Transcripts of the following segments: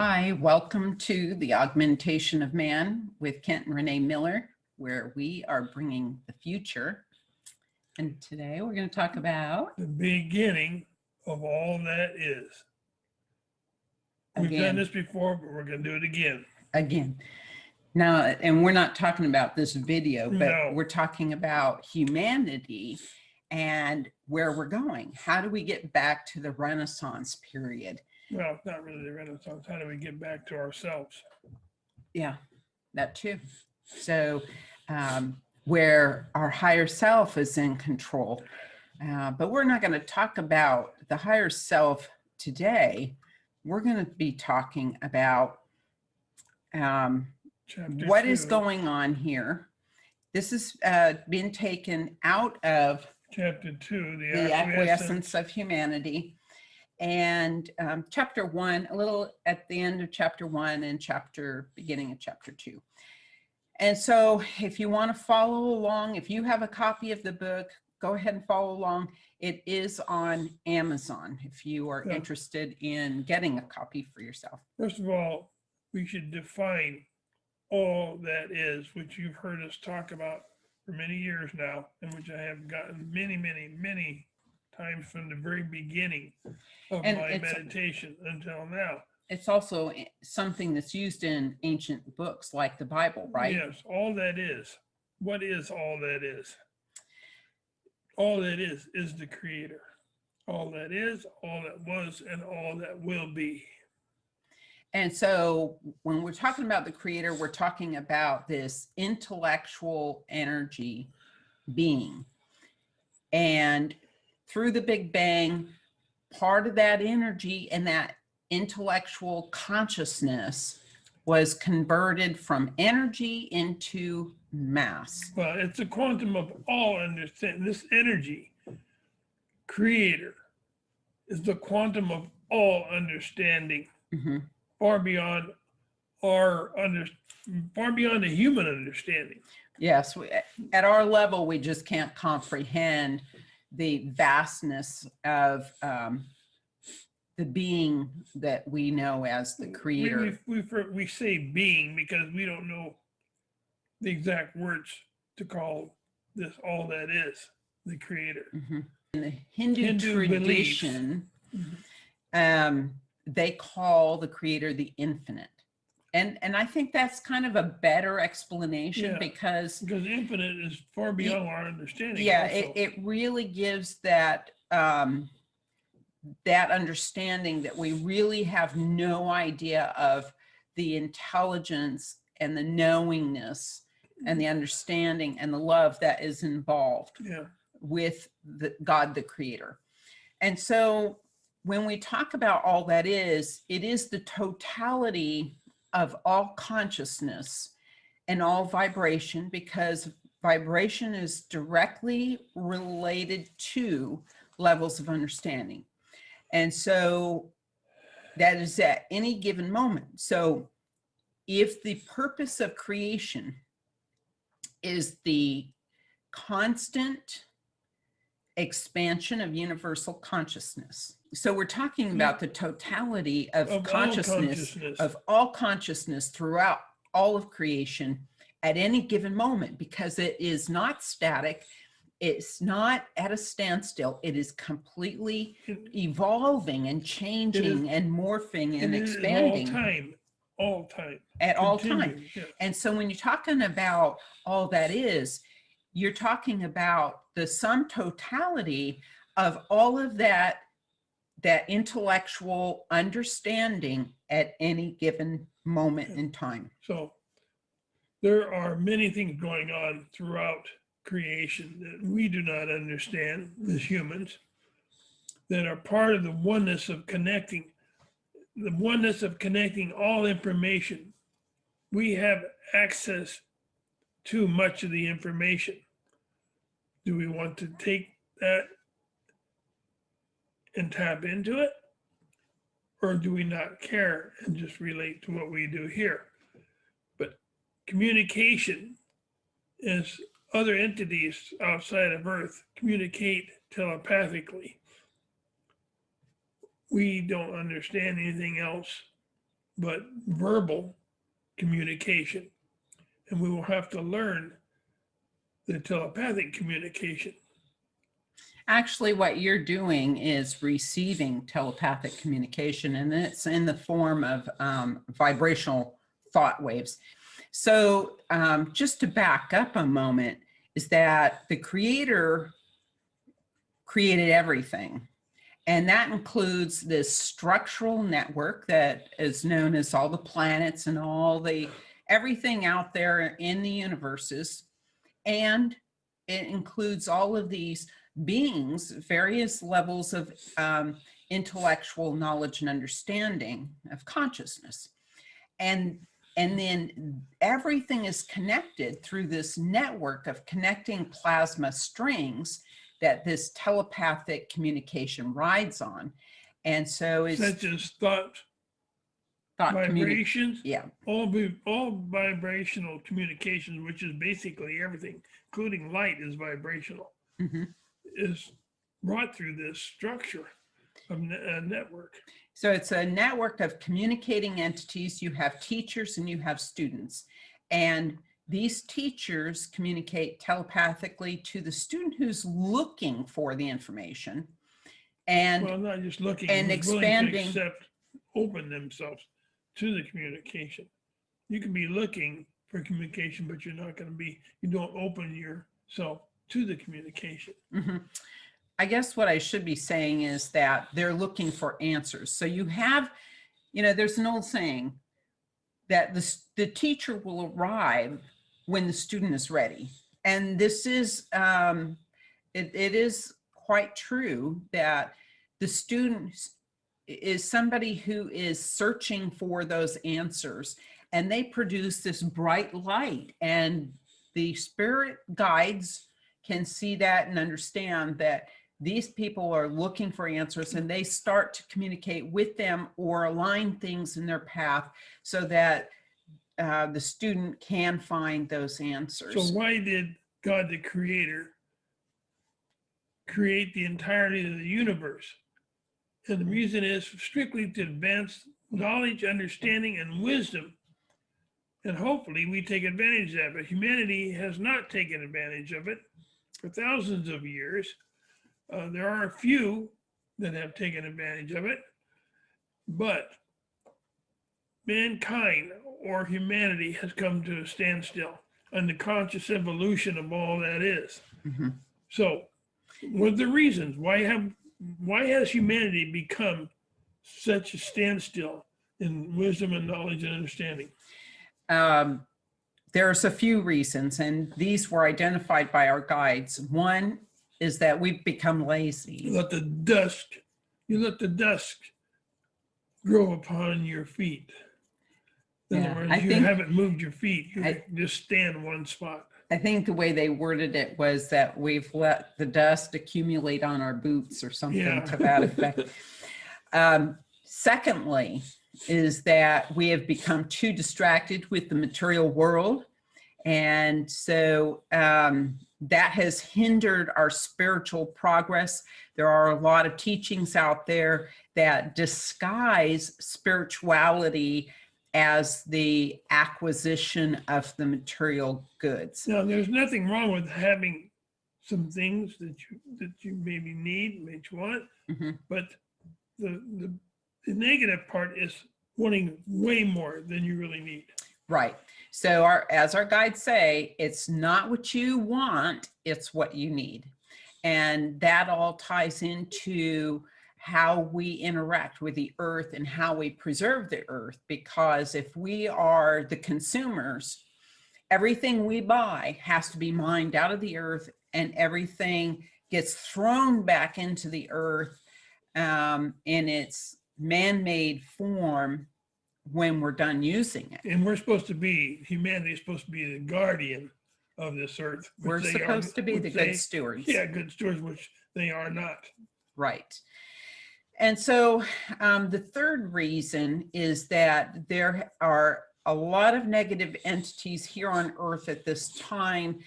Hi, welcome to the Augmentation of Man with Kent and Renee Miller, where we are bringing the future. And today we're going to talk about the beginning of all that is. We've done this before, but we're going to do it again. Now, and we're not talking about this video, but No. we're talking about humanity and where we're going. How do we get back to the Renaissance period? Well, it's not really the Renaissance. How do we get back to ourselves? Yeah, that too. So where our higher self is in control. But we're not going to talk about the higher self today. We're going to be talking about what is going on here. This is being taken out of Chapter 2, the acquiescence of humanity. And chapter 1, a little at the end of chapter 1 and beginning of chapter 2. And so if you want to follow along, if you have a copy of the book, go ahead and follow along. It is on Amazon if you are interested in getting a copy for yourself. First of all, we should define all that is, which you've heard us talk about for many years now, and which I have gotten many times from the very beginning of my meditation until now. It's also something that's used in ancient books like the Bible, right? Yes, all that is. What is all that is? All that is the Creator. All that is, all that was, and all that will be. And so when we're talking about the Creator, we're talking about this intellectual energy being. And through the Big Bang, part of that energy and that intellectual consciousness was converted from energy into mass. Well, it's a quantum of all understanding. This energy, Creator, is the quantum of all understanding, far beyond far beyond the human understanding. Yes, at our level, we just can't comprehend the vastness of the being that we know as the Creator. We say being because we don't know the exact words to call this all that is, the Creator. In the Hindu tradition, they call the Creator the infinite. And I think that's kind of a better explanation because infinite is far beyond our understanding. Yeah, it really gives that that understanding that we really have no idea of the intelligence and the knowingness and the understanding and the love that is involved with God, the Creator. And so when we talk about all that is, it is the totality of all consciousness and all vibration, because vibration is directly related to levels of understanding. And so that is at any given moment. So if the purpose of creation is the constant expansion of universal consciousness, so we're talking about the totality of consciousness, of all consciousness throughout all of creation at any given moment, because it is not static. It's not at a standstill. It is completely evolving and changing and morphing and expanding. All time. At all time. Yes. And so when you're talking about all that is, you're talking about the sum totality of all of that intellectual understanding at any given moment in time. So there are many things going on throughout creation that we do not understand as humans, that are part of the oneness of connecting all information. We have access to much of the information. Do we want to take that and tap into it? Or do we not care and just relate to what we do here? But communication is other entities outside of Earth communicate telepathically. We don't understand anything else but verbal communication. And we will have to learn the telepathic communication. Actually, what you're doing is receiving telepathic communication, and it's in the form of vibrational thought waves. So just to back up a moment, is that the Creator created everything. And that includes this structural network that is known as all the planets and everything out there in the universes. And it includes all of these beings, various levels of intellectual knowledge and understanding of consciousness. And then everything is connected through this network of connecting plasma strings that this telepathic communication rides on. And so it's such as thought vibrations, yeah, all vibrational communications, which is basically everything, including light is vibrational, is brought through this structure of a network. So it's a network of communicating entities. You have teachers and you have students, and these teachers communicate telepathically to the student who's looking for the information, and well, not just looking and expanding, willing to accept, open themselves to the communication. You can be looking for communication, but you're not going to be, you don't open yourself to the communication. I guess what I should be saying is that they're looking for answers. So you have, there's an old saying that the teacher will arrive when the student is ready. And this is, it is quite true that the student is somebody who is searching for those answers, and they produce this bright light, and the spirit guides can see that and understand that these people are looking for answers, and they start to communicate with them or align things in their path so that the student can find those answers. So why did God the Creator create the entirety of the universe? And the reason is strictly to advance knowledge, understanding, and wisdom. And hopefully we take advantage of it. Humanity has not taken advantage of it for thousands of years. There are a few that have taken advantage of it, but mankind or humanity has come to a standstill on the conscious evolution of all that is. So what are the reasons? Why has humanity become such a standstill in wisdom and knowledge and understanding? There's a few reasons, and these were identified by our guides. One is that we've become lazy. You let the dust grow upon your feet. In other words, you haven't moved your feet. You just stand in one spot. I think the way they worded it was that we've let the dust accumulate on our boots or something to that effect. Secondly, is that we have become too distracted with the material world. And so that has hindered our spiritual progress. There are a lot of teachings out there that disguise spirituality as the acquisition of the material goods. Now, there's nothing wrong with having some things that you maybe need, maybe want, but the negative part is wanting way more than you really need. Right. So as our guides say, it's not what you want, it's what you need. And that all ties into how we interact with the earth and how we preserve the earth. Because if we are the consumers, everything we buy has to be mined out of the earth, and everything gets thrown back into the earth in its man-made form when we're done using it. And humanity is supposed to be the guardian of this earth. We're supposed to be the good stewards. Yeah, good stewards, which they are not. Right. And so the third reason is that there are a lot of negative entities here on Earth at this time,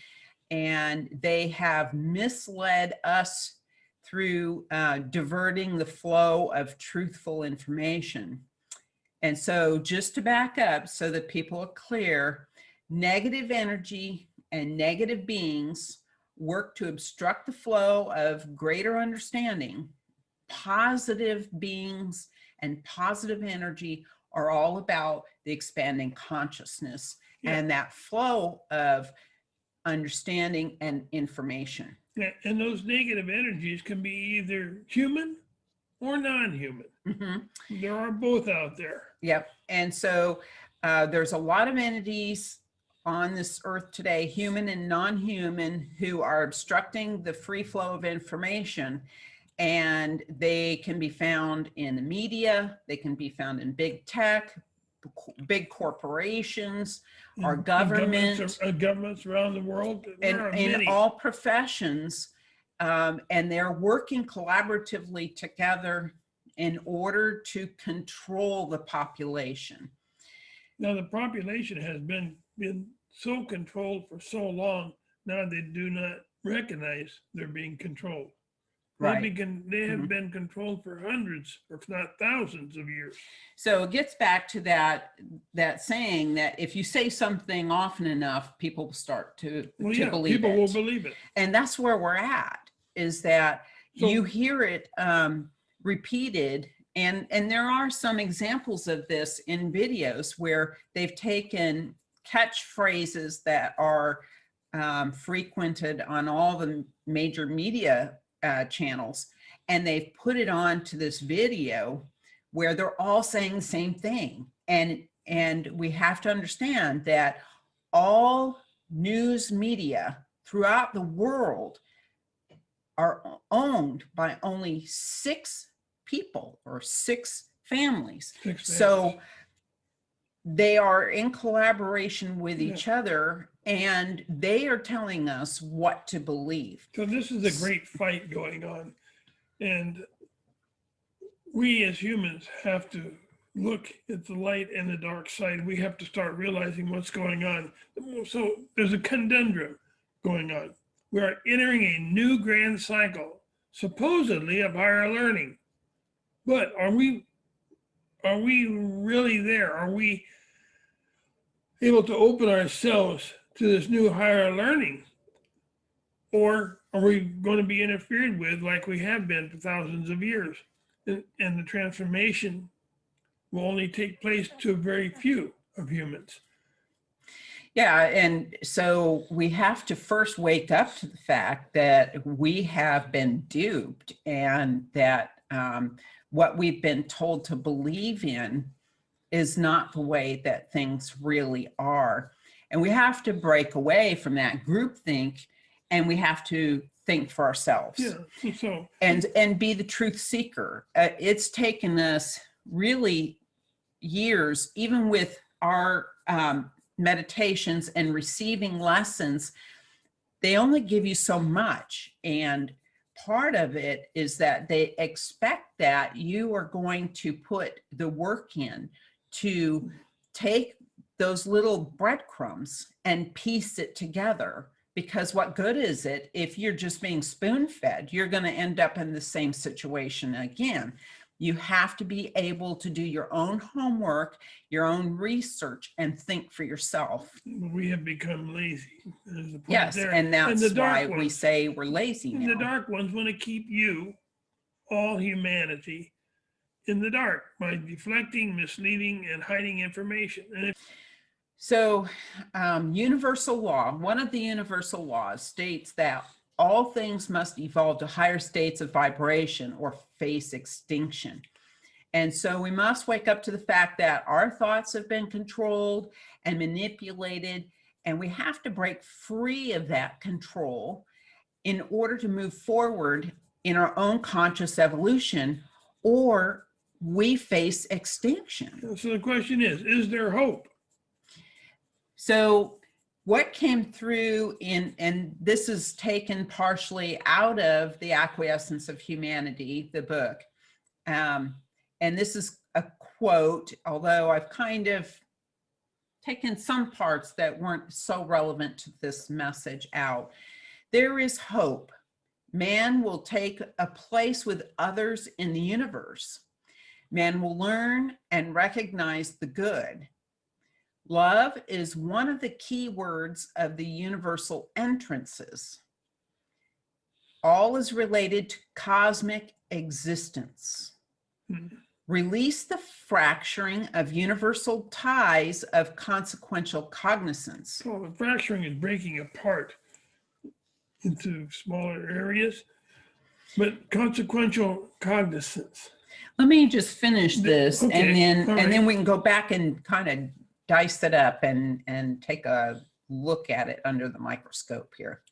and they have misled us through diverting the flow of truthful information. And so just to back up so that people are clear, negative energy and negative beings work to obstruct the flow of greater understanding. Positive beings and positive energy are all about the expanding consciousness and that flow of understanding and information. Yeah, and those negative energies can be either human or non-human. There are both out there. Yep. And so there's a lot of entities on this earth today, human and non-human, who are obstructing the free flow of information. And they can be found in the media, they can be found in big tech, big corporations, our government, governments around the world, in all professions, and they're working collaboratively together in order to control the population. Now the population has been so controlled for so long, now they do not recognize they're being controlled. Right. They have been controlled for hundreds, if not thousands of years. So it gets back to that saying that if you say something often enough, people will start to believe it. People will believe it. And that's where we're at, is that you hear it repeated. And there are some examples of this in videos where they've taken catchphrases that are frequented on all the major media channels, and they've put it on to this video where they're all saying the same thing. And we have to understand that all news media throughout the world are owned by only 6 people or 6 families. So they are in collaboration with each other, and they are telling us what to believe. So this is a great fight going on. And we as humans have to look at the light and the dark side. We have to start realizing what's going on. So there's a conundrum going on. We are entering a new grand cycle, supposedly of higher learning. But are we really there? Are we able to open ourselves to this new higher learning? Or are we going to be interfered with like we have been for thousands of years? And the transformation will only take place to a very few of humans. Yeah, and so we have to first wake up to the fact that we have been duped, and that what we've been told to believe in is not the way that things really are. And we have to break away from that groupthink, and we have to think for ourselves. And be the truth seeker. It's taken us really years, even with our meditations and receiving lessons, they only give you so much. And part of it is that they expect that you are going to put the work in to take those little breadcrumbs and piece it together. Because what good is it if you're just being spoon-fed? You're going to end up in the same situation again. You have to be able to do your own homework, your own research, and think for yourself. We have become lazy. Yes, and that's why we say we're lazy now. The dark ones want to keep you, all humanity, in the dark by deflecting, misleading, and hiding information. So universal law, one of the universal laws states that all things must evolve to higher states of vibration or face extinction. And so we must wake up to the fact that our thoughts have been controlled and manipulated, and we have to break free of that control in order to move forward in our own conscious evolution, or we face extinction. So the question is there hope? So what came through and this is taken partially out of The Acquiescence of Humanity, the book. And this is a quote, although I've kind of taken some parts that weren't so relevant to this message out. There is hope. Man will take a place with others in the universe. Man will learn and recognize the good. Love is one of the key words of the universal entrances. All is related to cosmic existence. Release the fracturing of universal ties of consequential cognizance. Well, the fracturing is breaking apart into smaller areas, but consequential cognizance. Let me just finish this, Okay, and all then right. we can go back and kind of dice it up and take a look at it under the microscope here.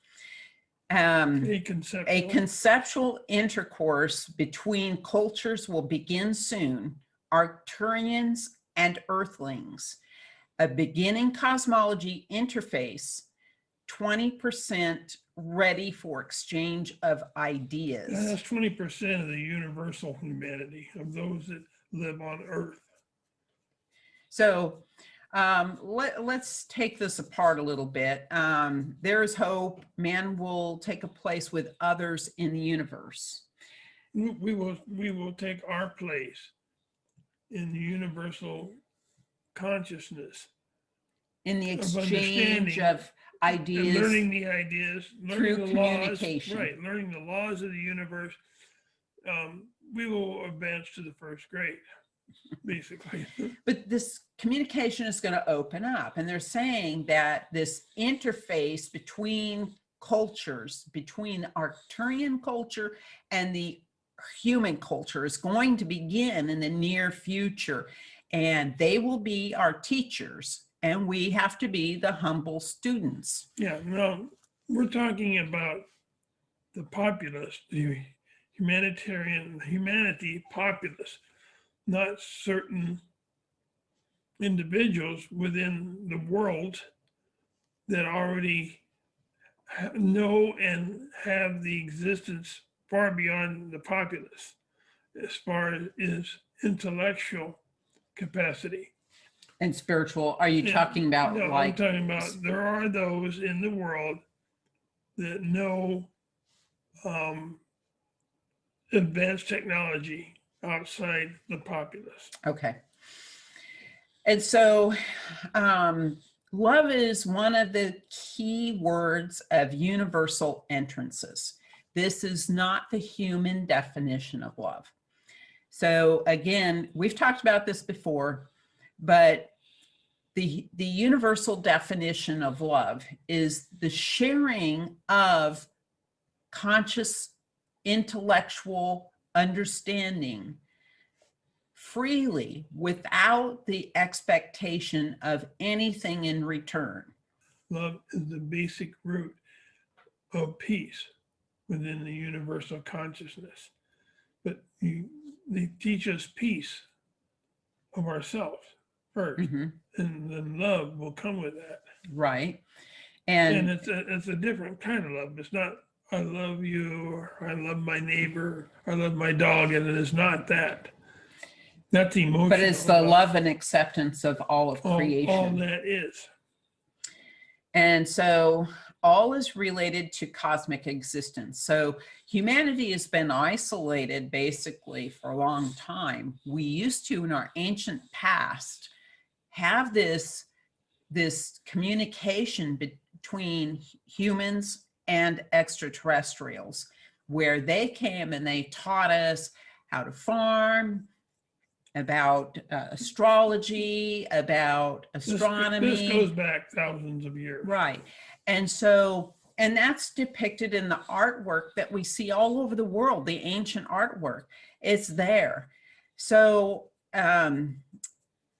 A conceptual intercourse between cultures will begin soon. Arcturians and Earthlings, a beginning cosmology interface, 20% ready for exchange of ideas. That's 20% of the universal humanity, of those that live on Earth. So let's take this apart a little bit. There is hope. Man will take a place with others in the universe. We will take our place in the universal consciousness. In the exchange of ideas. And learning the ideas, learning through the communication. laws, right, learning the laws of the universe. We will advance to the first grade, basically. But this communication is going to open up, and they're saying that this interface between cultures, between Arcturian culture and the human culture, is going to begin in the near future, and they will be our teachers, and we have to be the humble students. Yeah, no, we're talking about the populace, the humanity populace, not certain individuals within the world that already know and have the existence far beyond the populace as far as intellectual capacity. And spiritual, are you talking about? No, like, I'm talking about there are those in the world that know advanced technology outside the populace. Okay. And so love is one of the key words of universal entrances. This is not the human definition of love. So again, we've talked about this before, but the universal definition of love is the sharing of conscious intellectual understanding freely without the expectation of anything in return. Love is the basic root of peace within the universal consciousness. But they teach us peace of ourselves first, and then love will come with that. Right. And it's a different kind of love. It's not, I love you, or I love my neighbor, I love my dog, and it is not that. That's emotional. But it's the love and acceptance of all of creation. All that is. And so all is related to cosmic existence. So humanity has been isolated basically for a long time. We used to, in our ancient past, have this communication between humans and extraterrestrials, where they came and they taught us how to farm, about astrology, about astronomy. This goes back thousands of years. Right. And so, and that's depicted in the artwork that we see all over the world, the ancient artwork. It's there. So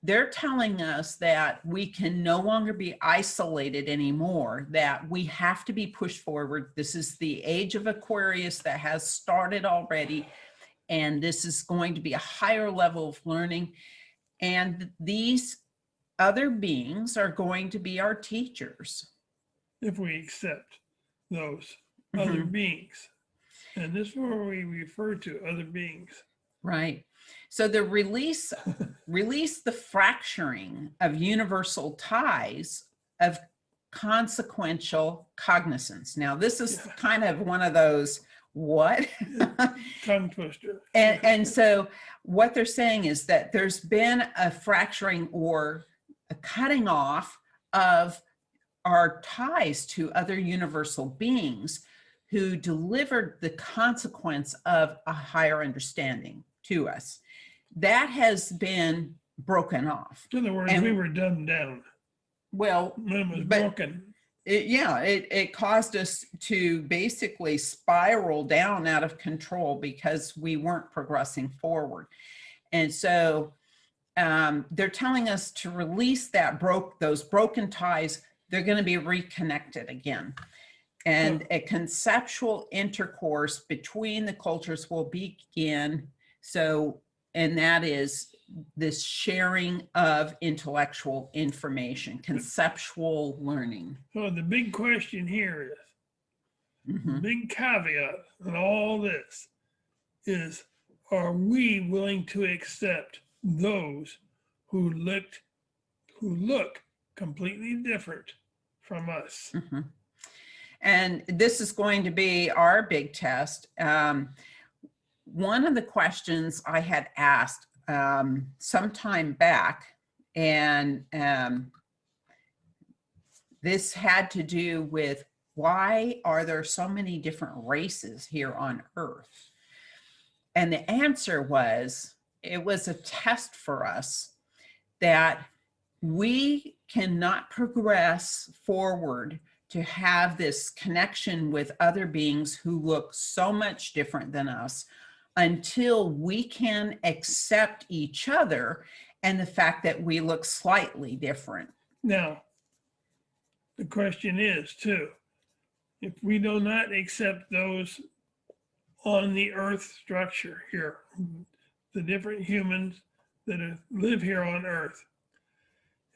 they're telling us that we can no longer be isolated anymore, that we have to be pushed forward. This is the age of Aquarius that has started already. And this is going to be a higher level of learning. And these other beings are going to be our teachers. If we accept those other beings. And this is where we refer to other beings. Right. So the release the fracturing of universal ties of consequential cognizance. Now, this is kind of one of those what? Tongue twister. And so what they're saying is that there's been a fracturing or a cutting off of our ties to other universal beings who delivered the consequence of a higher understanding to us. That has been broken off. In other words, we were dumbed down. Well, it was broken. It caused us to basically spiral down out of control because we weren't progressing forward. And so they're telling us to release those broken ties. They're going to be reconnected again. And a conceptual intercourse between the cultures will begin. And that is this sharing of intellectual information, conceptual learning. So the big question here is, the big caveat in all this is, are we willing to accept those who look completely different from us? And this is going to be our big test. One of the questions I had asked some time back, and this had to do with, why are there so many different races here on Earth? And the answer was, it was a test for us that we cannot progress forward to have this connection with other beings who look so much different than us until we can accept each other and the fact that we look slightly different. Now, the question is too, if we do not accept those on the Earth structure here, the different humans that live here on Earth,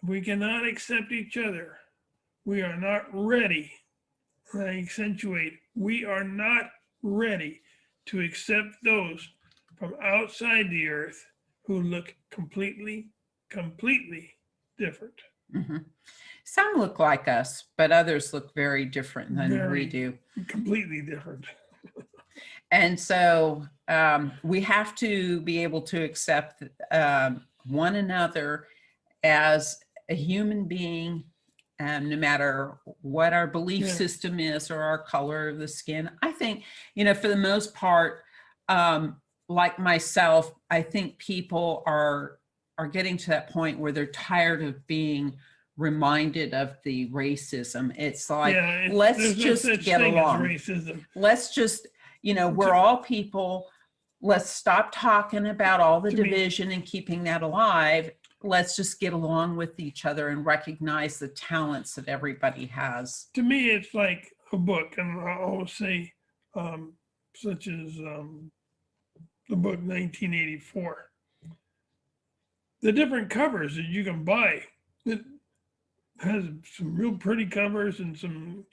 if we cannot accept each other, we are not ready. I accentuate, we are not ready to accept those from outside the Earth who look completely different. Some look like us, but others look very different than we do. Completely different. And so we have to be able to accept one another as a human being, no matter what our belief system is or our color of the skin. I think, for the most part, like myself, I think people are getting to that point where they're tired of being reminded of the racism. It's like, let's just get along. Let's just, we're all people. Let's stop talking about all the division and keeping that alive. Let's just get along with each other and recognize the talents that everybody has. To me, it's like a book, and I always say, such as the book 1984. The different covers that you can buy, it has some real pretty covers and some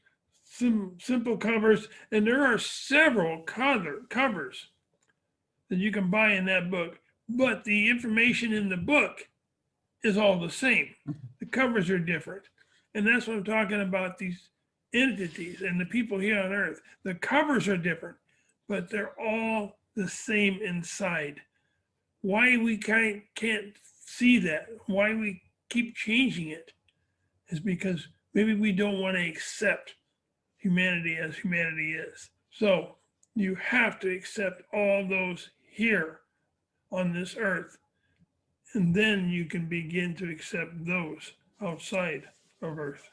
simple covers, and there are several covers that you can buy in that book, but the information in the book is all the same. The covers are different. And that's what I'm talking about, these entities and the people here on Earth. The covers are different, but they're all the same inside. Why we can't see that, why we keep changing it, is because maybe we don't want to accept humanity as humanity is. So you have to accept all those here on this earth, and then you can begin to accept those outside of Earth.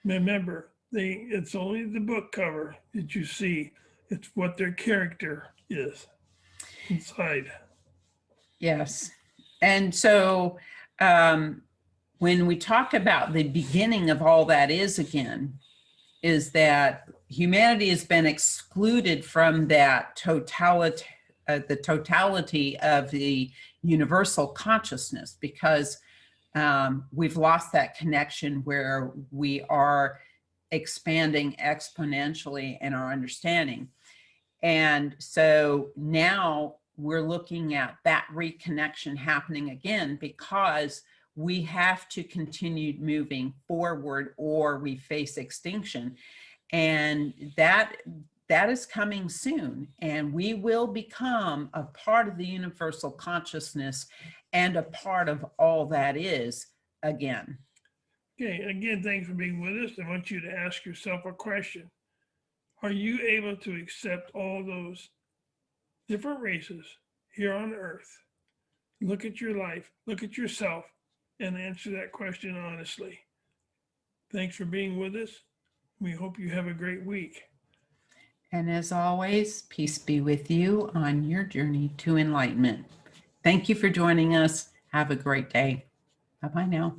Remember, it's only the book cover that you see. It's what their character is inside. Yes. And so when we talk about the beginning of all that is that humanity has been excluded from that the totality of the universal consciousness, because we've lost that connection where we are expanding exponentially in our understanding. And so now we're looking at that reconnection happening again, because we have to continue moving forward or we face extinction. And that that is coming soon, and we will become a part of the universal consciousness and a part of all that is again. Okay, again, thanks for being with us. I want you to ask yourself a question. Are you able to accept all those different races here on Earth? Look at your life, look at yourself, and answer that question honestly. Thanks for being with us. We hope you have a great week. And as always, peace be with you on your journey to enlightenment. Thank you for joining us. Have a great day. Bye-bye now.